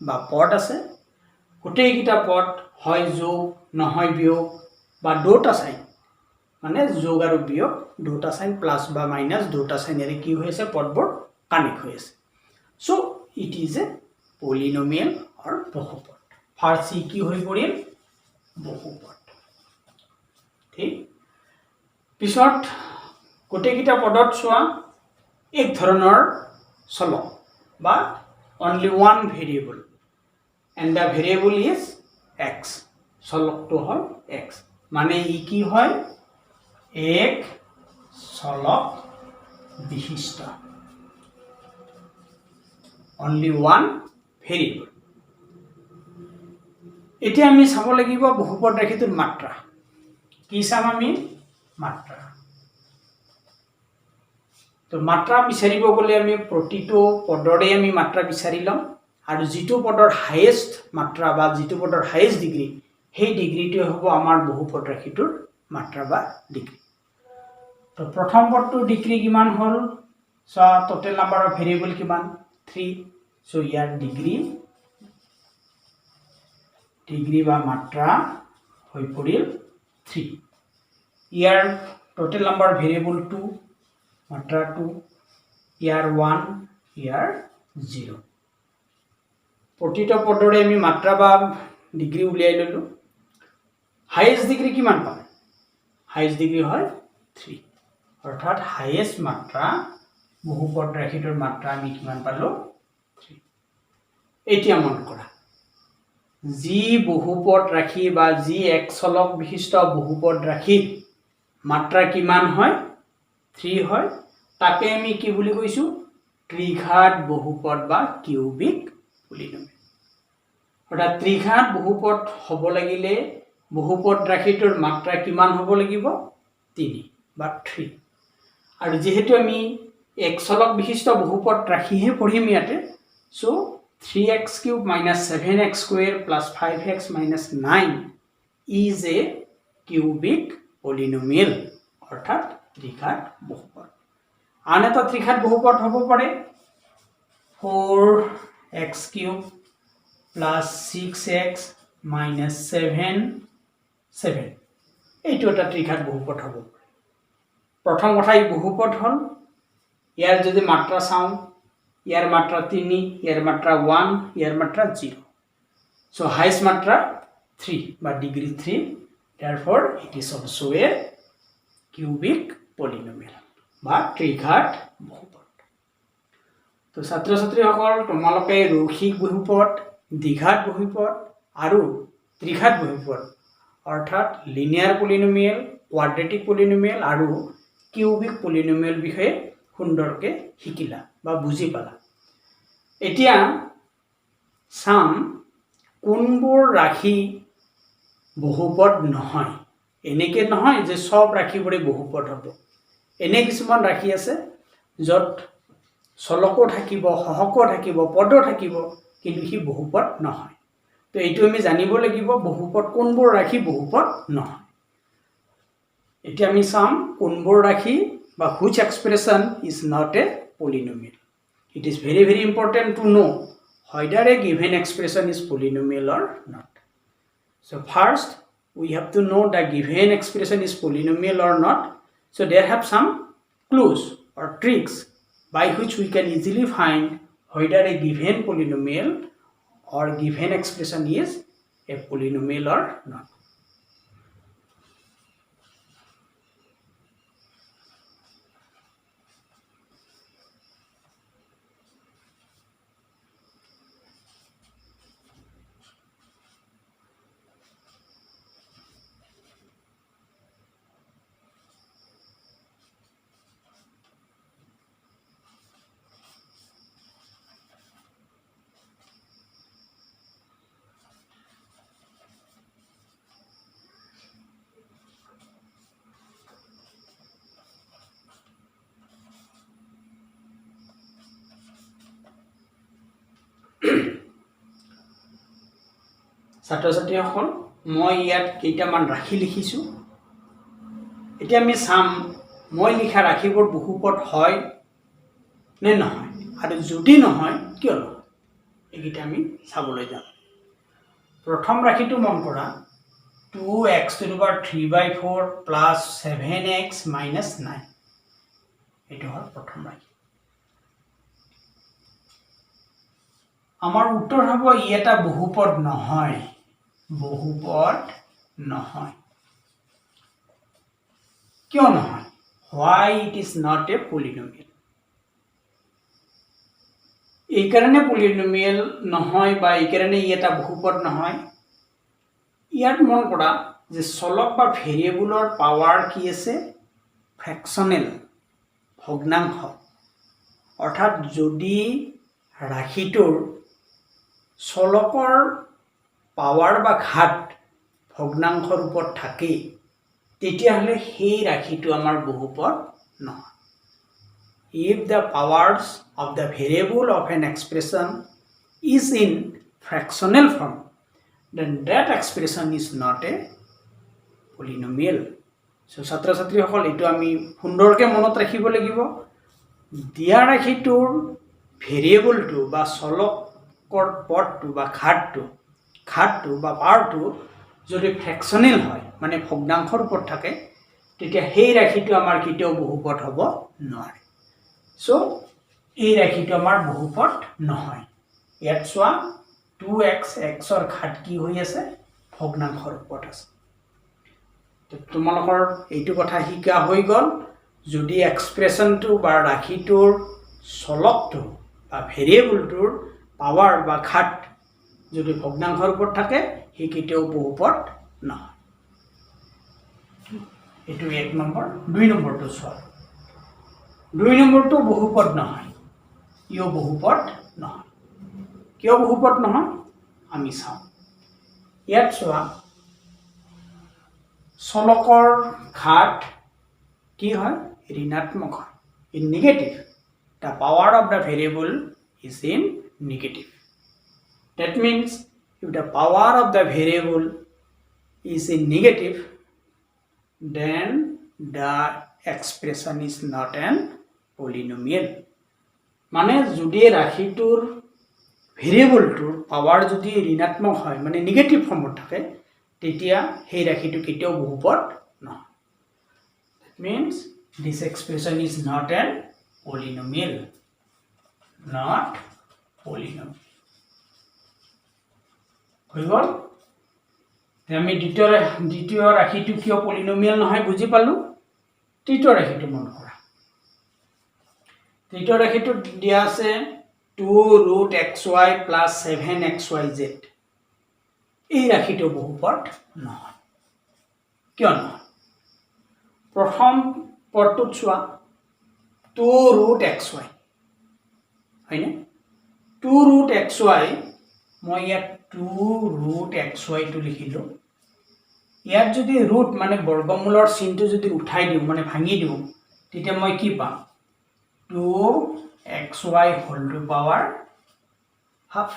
বা পদ আছে গোটেইকেইটা পদ হয় যোগ নহয় বিয়োগ বা দুটা সাইন মানে যোগ আৰু বিয়োগ দুটা সাইন প্লাস বা মাইনাস দুটা সাইনেৰে কি হৈছে পদবোৰ কানেক্ট হৈ আছে so it is a polynomial or বহুপদ ফাৰ্স্ট ই কি হৈ পৰিল বহুপদ ঠিক পিছত গোটেইকেইটা পদত চোৱা এক ধৰণৰ চলক বা only one variable and the variable is x চলকটো হয় x মানে ই কি হয় এক চলক বিশিষ্ট only one variable এতিয়া আমি চাব লাগিব বহুপদ ৰাশিটোৰ মাত্ৰা কি চাম আমি মাত্ৰা তো মাত্ৰা বিচাৰিব গলে আমি প্ৰতিটো পদৰে আমি মাত্ৰা বিচাৰি লম আৰু যিটো পদৰ হাইয়েষ্ট মাত্ৰা বা যিটো পদৰ হাইয়েষ্ট ডিগ্ৰী সেই ডিগ্ৰীটো হ'ব আমাৰ বহুপদ ৰাশিটোৰ মাত্ৰা বা ডিগ্ৰী তো প্ৰথম পদটোৰ ডিগ্ৰী কিমান হল so total number of variable কিমান 3 সো ইয়াৰ ডিগ্ৰী বা মাত্ৰা হৈ পৰিল 3 ইয়াৰ টোটেল নাম্বাৰ ভেৰিয়েবল 2 মাত্ৰা 2 ইয়াৰ 1 ইয়াৰ 0 প্ৰতিটো পদৰে আমি মাত্ৰা বা ডিগ্ৰী উলিয়াই ললো হাইয়েষ্ট ডিগ্ৰী কিমান পাম হাইয়েষ্ট ডিগ্ৰী হয় 3 অৰ্থাৎ হাইয়েষ্ট মাত্ৰা বহুপদ ৰাশিটোৰ মাত্ৰা আমি কিমান পালো 3 এতিয়া মন কৰা যি বহুপদ ৰাশি বা যি এক চলক বিশিষ্ট বহুপদ ৰাশিৰ মাত্ৰা কিমান হয় 3 হয় তাকে আমি কি বুলি কৈছো ত্ৰিঘাত বহুপদ বা কিউবিক পলিনোমিয়েল অৰ্থাৎ ত্ৰিঘাত বহুপদ হ'ব লাগিলে বহুপদ ৰাশিটোৰ মাত্ৰা কিমান হ'ব লাগিব 3 বা 3 আৰু যেহেতু আমি এক চলক বিশিষ্ট বহুপদ ৰাশিহে পঢ়িম ইয়াতে so 3x³ - 7x² + 5x - 9 is a cubic polynomial অৰ্থাৎ ত্ৰিঘাত বহুপদ আন এটা ত্ৰিঘাত বহুপদ হ'ব পাৰে 4 x cube plus 6x minus 7 এইটো এটা ত্ৰিঘাত বহুপদ হ'ব। প্ৰথম কথা এই বহুপদ হ'ল, ইয়াৰ যদি মাত্ৰা চাওঁ, ইয়াৰ মাত্ৰা 3, ইয়াৰ মাত্ৰা 1, ইয়াৰ মাত্ৰা 0। So highest মাত্ৰা 3 বা degree 3, therefore it is also a cubic polynomial বা ত্ৰিঘাত বহুপদ। তো ছাত্ৰ ছাত্ৰীসকল, তোমালোকে ৰৈখিক বহুপদ, দ্বিঘাত বহুপদ আৰু ত্ৰিঘাত বহুপদ অৰ্থাৎ লিনিয়াৰ পলিনোমিয়েল, কোৱাড্ৰেটিক পলিনোমিয়েল আৰু কিউবিক পলিনোমিয়েল বিষয়ে সুন্দৰকৈ শিকিলা বা বুজি পালা। এতিয়া চাম কোনবোৰ ৰাশি বহুপদ নহয়। এনেকৈ নহয় যে সব ৰাশিবোৰে বহুপদ হ'ব। এনে কিছুমান ৰাশি আছে য'ত চলকো থাকিব, সহকো থাকিব, পদো থাকিব, কিন্তু সি বহুপদ নহয়। তো এইটো আমি জানিব লাগিব বহুপদ কোনবোৰ ৰাশি বহুপদ নহয়। এতিয়া আমি চাম কোনবোৰ ৰাশি বা which expression is not a polynomial. It is very very important to know whether a given expression is polynomial or not. So first we have to know the given expression is polynomial or not. So there have some clues or tricks by which we can easily find whether a given polynomial or given expression is a polynomial or not. ছাত্ৰ ছাত্ৰীসকল, মই ইয়াত কেইটামান ৰাশি লিখিছোঁ। এতিয়া আমি চাম মই লিখা ৰাশিবোৰ বহুপদ হয় নে নহয়, আৰু যদি নহয় কিয় নহয়, এইকেইটা আমি চাবলৈ যাম। প্ৰথম ৰাশিটো মন কৰা, 2x to the power 3/4 plus 7x minus 9। এইটো হ'ল প্ৰথম ৰাশি। আমাৰ উত্তৰ হ'ব ই এটা বহুপদ নহয়, বহুপদ নহয়। কিয় নহয়? Why it is not a polynomial? এই কাৰণে পলিনোমিয়েল নহয় বা এই কাৰণে ই এটা বহুপদ নহয়। ইয়াত মন কৰা যে চলক বা ভেৰিয়েবলৰ পাৱাৰ কি আছে? ফ্ৰেকশ্যনেল, ভগ্নাংশ। অৰ্থাৎ যদি ৰাশিটোৰ চলকৰ পাৱাৰ বা ঘাত ভগ্নাংশ ৰূপত থাকে, তেতিয়াহ'লে সেই ৰাশিটো আমাৰ বহুপদ নহয়। If the powers of the variable of an expression is in fractional form, then that expression is not a polynomial. So ছাত্ৰ ছাত্ৰীসকল, এইটো আমি সুন্দৰকৈ মনত ৰাখিব লাগিব। দিয়া ৰাশিটোৰ ভেৰিয়েবলটো বা চলকৰ পদটো বা ঘাতটো বা পাৱাৰটো যদি ফ্ৰেকশ্যনেল হয়, মানে ভগ্নাংশৰ ওপৰত থাকে, তেতিয়া সেই ৰাশিটো আমাৰ কেতিয়াও বহুপদ হ'ব নোৱাৰে। চ' এই ৰাশিটো আমাৰ বহুপদ নহয়। ইয়াত চোৱা 2x, xৰ ঘাত কি হৈ আছে? ভগ্নাংশৰ ওপৰত আছে। তো তোমালোকৰ এইটো কথা শিকা হৈ গ'ল, যদি এক্সপ্ৰেশ্যনটো বা ৰাশিটোৰ চলকটো বা ভেৰিয়েবলটোৰ পাৱাৰ বা ঘাত যদি ভগ্নাংশৰ ওপৰত থাকে, সি কেতিয়াও বহুপদ নহয়। এইটো 1 নম্বৰ। 2 নম্বৰটো চোৱা, 2 নম্বৰটো বহুপদ নহয়, ইও বহুপদ নহয়। কিয় বহুপদ নহয় আমি চাওঁ। ইয়াত চোৱা চলকৰ ঘাত কি হয়? ঋণাত্মক হয়, in negative. The power of the variable is in negative. That means if the power of the variable is in negative, then the expression is not an polynomial. মানে যদি ৰাশিটোৰ ভেৰিয়েবলটোৰ পাৱাৰ যদি ঋণাত্মক হয় মানে নিগেটিভ ফৰ্মত থাকে তেতিয়া সেই ৰাশিটো কেতিয়াও বহুপদ নহয় that means this expression is not an polynomial হৈ গ'ল আমি দ্বিতীয় ৰাশিটো কিয় পলিনমিয়াল নহয় বুজি পালো তৃতীয় ৰাশিটো মন কৰা তৃতীয় ৰাশিটো দিয়া আছে 2√xy + 7xyz এই ৰাশিটো বহুপদ নহয় কিয় নহয় প্ৰথম পদটোত চোৱা 2√xy হয়নে 2√xy মই ইয়াত 2√xy টো লিখিলো ইয়াত যদি ৰুট মানে বৰ্গমূলৰ চিনটো যদি উঠাই দিও মানে ভাঙি দিও তেতিয়া মই কি পাম 2xy whole to power half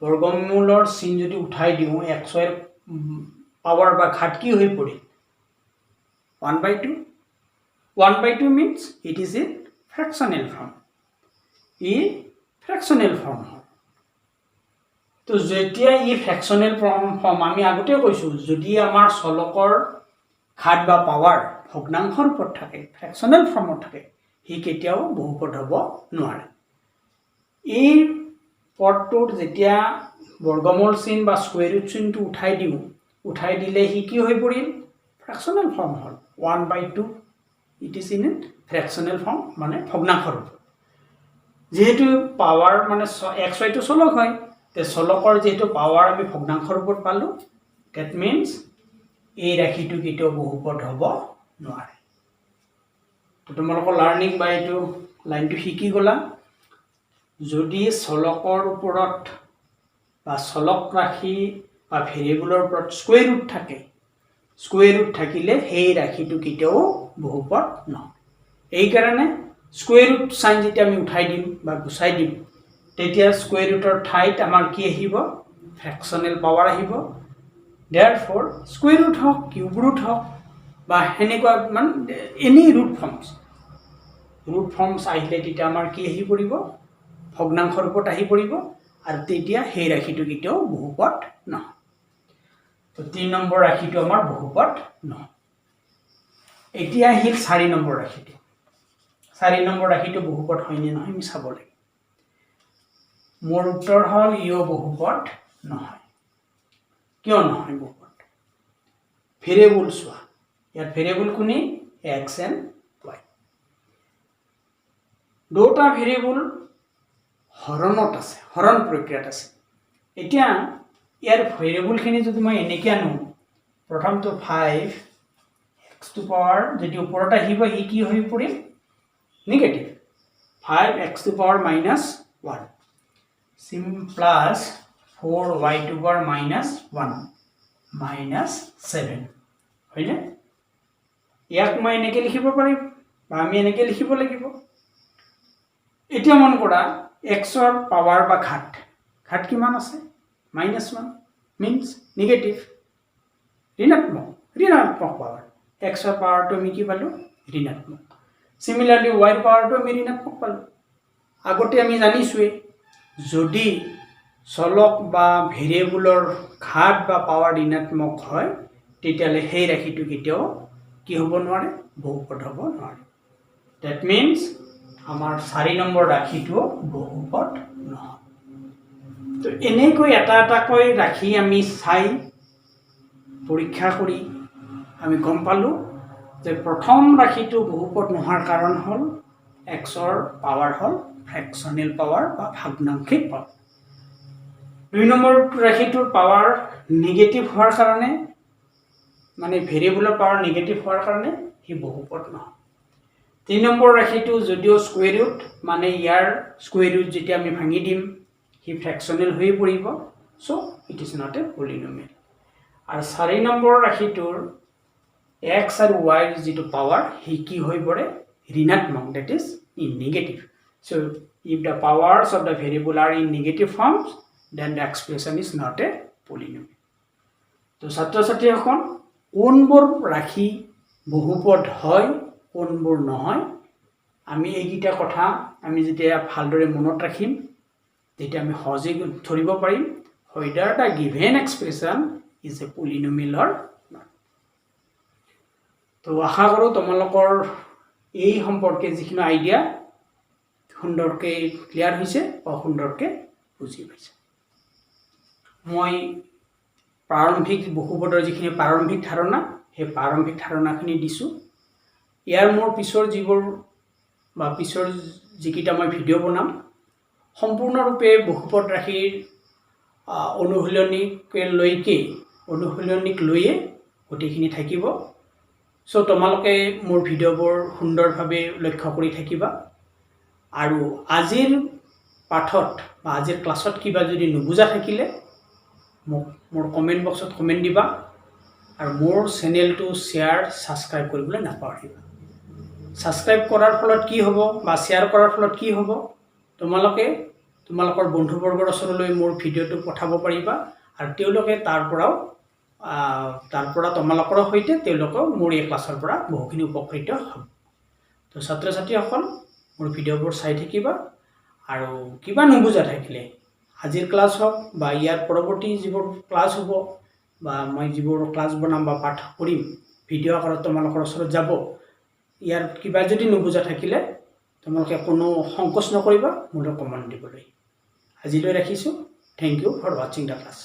বৰ্গমূলৰ চিন যদি উঠাই দিও xy এৰ পাৱাৰ বা ঘাত কি হৈ পৰিল 1/2 1/2 means it is in fractional form তো যেতিয়া ই ফ্ৰেকশনাল ফৰ্ম আমি আগতে কৈছো যদি আমাৰ চলকৰ ঘাত বা পাৱাৰ ভগ্নাংশৰ ৰূপত থাকে ফ্ৰেকশনাল ফৰ্মত থাকে হি কেতিয়াও বহুপদ হ'ব নোৱাৰে এই পদটোৰ যেতিয়া বৰ্গমূল চিন বা স্কয়াৰ ৰুট চিনটো উঠাই দিলে হি কি হৈ পৰিল ফ্ৰেকশনাল ফৰ্ম হ'ল 1/2 ইট ইজ ইন ফ্ৰেকশনাল ফৰ্ম মানে ভগ্নাংশৰ ৰূপত যেহেতু পাৱাৰ মানে xy টো চলক হয় তে চলকৰ যেহেতু পাৱাৰ আমি ভগ্নাংশৰ ৰূপত পালো that means এই ৰাশিটো কেতিয়াও বহুপদ হ'ব নোৱাৰে তো তোমালোকৰ লাৰ্নিং বা এইটো লাইনটো শিকি গলা যদি চলকৰ ওপৰত বা চলক ৰাশি বা ভেৰিয়েবলৰ ওপৰত স্কয়াৰ ৰুট থাকিলে সেই ৰাশিটো কেতিয়াও বহুপদ নহয় এই কাৰণে স্কয়াৰ ৰুট সাইন যেতিয়া আমি উঠাই দিম বা গুছাই দিম তেতিয়া স্কয়াৰ ৰুটৰ ঠাইত আমাৰ কি আহিব ফ্ৰেকশনাল পাৱাৰ আহিব therefore স্কয়াৰ ৰুট হক কিউব ৰুট হক বা হেনেকুৱা মান এনি ৰুট ফৰ্মছ আহিলে তেতিয়া আমাৰ কি আহি পৰিব ভগ্নাংশৰ ৰূপত আহি পৰিব আৰু তেতিয়া সেই ৰাশিটো কেতিয়াও বহুপদ নহয় তো 3 নম্বৰ ৰাশিটো আমাৰ বহুপদ নহয় এতিয়া আহিল 4 নম্বৰ ৰাশিটো 4 নম্বৰ ৰাশিটো বহুপদ হয় নে নহয় আমি চাব লাগিব মোৰ উত্তৰ হল ইও বহুপদ নহয় কিয় নহয় বহুপদ ভেৰিয়েবল চোৱা ইয়াত ভেৰিয়েবল কোনি x and y দুটা ভেৰিয়েবল হৰণত আছে হৰণ প্ৰক্ৰিয়াত আছে এতিয়া ইয়াৰ ভেৰিয়েবল খিনি যদি মই এনেকৈ আনো প্ৰথমটো 5x টু পাৱাৰ যদি ওপৰত আহিব হি কি হৈ পৰিল negative 5x to power minus 1 sim plus 4y to power minus 1 minus 7 হয়নে ইয়াক মই এনেকৈ লিখিব পাৰিম বা আমি এনেকৈ লিখিব লাগিব এতিয়া মন কৰা x ৰ পাৱাৰ বা ঘাত কিমান আছে -1 means নেগেটিভ ঋণাত্মক পাৱাৰ x ৰ পাৱাৰটো আমি কি পালো ঋণাত্মক Similarly, y power to আমি ঋণাত্মক পালো আগতে আমি জানিছোৱে যদি চলক বা ভেৰিয়েবলৰ ঘাত বা পাৱাৰ ঋণাত্মক হয় তেতিয়ালে সেই ৰাশিটো কেতিয়াও কি হ'ব নোৱাৰে বহুপদ হ'ব নোৱাৰে that means আমাৰ 4 নম্বৰ ৰাশিটো বহুপদ নহয় তো এনেকৈ এটা কৈ ৰাশি আমি চাই পৰীক্ষা কৰি আমি গম পালো যে প্ৰথম ৰাশিটো বহুপদ নোহাৰ কাৰণ হল x ৰ পাৱাৰ হল ফ্ৰেকশনাল পাৱাৰ বা ভাগ্নাংশিক পাৱাৰ দুই নম্বৰ ৰাশিটোৰ পাৱাৰ নেগেটিভ হোৱাৰ কাৰণে মানে ভেৰিয়েবলৰ পাৱাৰ নেগেটিভ হোৱাৰ কাৰণে হি বহুপদ নহয় 3 নম্বৰ ৰাশিটো যদিও স্কয়াৰ ৰুট মানে ইয়াৰ স্কয়াৰ ৰুট যেতিয়া আমি ভাঙি দিম হি ফ্ৰেকশনাল হৈ পৰিব so it is not a polynomial আৰু 4 নম্বৰ ৰাশিটোৰ x and y যেটো পাৱাৰ হি কি হৈ পৰে ঋণাত্মক that is in negative so if the powers of the variable are in negative forms then the expression is not a polynomial তো ছাত্ৰ ছাত্ৰীসকল কোনবোৰ ৰাশি বহুপদ হয় কোনবোৰ নহয় আমি এইগিটা কথা আমি যেতিয়া ভালদৰে মনত ৰাখিম যেতিয়া আমি সহজে ধৰিব পাৰিম whether the given expression is a polynomial or not. তো আশা কৰোঁ তোমালোকৰ এই সম্পৰ্কে যিখিনি আইডিয়া সুন্দৰকৈ ক্লিয়াৰ হৈছে বা সুন্দৰকৈ বুজি পাইছে। মই প্ৰাৰম্ভিক বহুপদৰ যিখিনি প্ৰাৰম্ভিক ধাৰণা সেই প্ৰাৰম্ভিক ধাৰণাখিনি দিছোঁ। ইয়াৰ মোৰ পিছৰ যিবোৰ বা পিছৰ যিকেইটা মই ভিডিঅ' বনাম সম্পূৰ্ণৰূপে বহুপদ ৰাশিৰ অনুশীলনীক লৈয়ে গোটেইখিনি থাকিব। চ' তোমালোকে মোৰ ভিডিঅ'বোৰ সুন্দৰভাৱে লক্ষ্য কৰি থাকিবা। আৰু আজিৰ পাঠত বা আজিৰ ক্লাছত কিবা যদি নুবুজা থাকিলে মোক মোৰ কমেণ্ট বক্সত কমেণ্ট দিবা আৰু মোৰ চেনেলটো শ্বেয়াৰ ছাবস্ক্ৰাইব কৰিবলৈ নাপাহৰিবা। ছাবস্ক্ৰাইব কৰাৰ ফলত কি হ'ব বা শ্বেয়াৰ কৰাৰ ফলত কি হ'ব, তোমালোকে তোমালোকৰ বন্ধুবৰ্গৰ ওচৰলৈ মোৰ ভিডিঅ'টো পঠাব পাৰিবা আৰু তেওঁলোকে তাৰ পৰা তোমালোকৰ সৈতে তেওঁলোকেও মোৰ এই ক্লাছৰ পৰা বহুখিনি উপকৃত হ'ব। তো ছাত্ৰ ছাত্ৰীসকল মোৰ ভিডিঅ'বোৰ চাই থাকিবা আৰু কিবা নুবুজা থাকিলে আজিৰ ক্লাছ হওক বা ইয়াৰ পৰৱৰ্তী যিবোৰ ক্লাছ হ'ব বা মই যিবোৰ ক্লাছ বনাম বা পাঠ কৰিম ভিডিঅ' আকাৰত তোমালোকৰ ওচৰত যাব, ইয়াৰ কিবা যদি নুবুজা থাকিলে তোমালোকে কোনো সংকোচ নকৰিবা মোলৈ কমেণ্ট দিবলৈ। আজিলৈ ৰাখিছোঁ। থেংক ইউ ফৰ ৱাচিং দ্য ক্লাছ।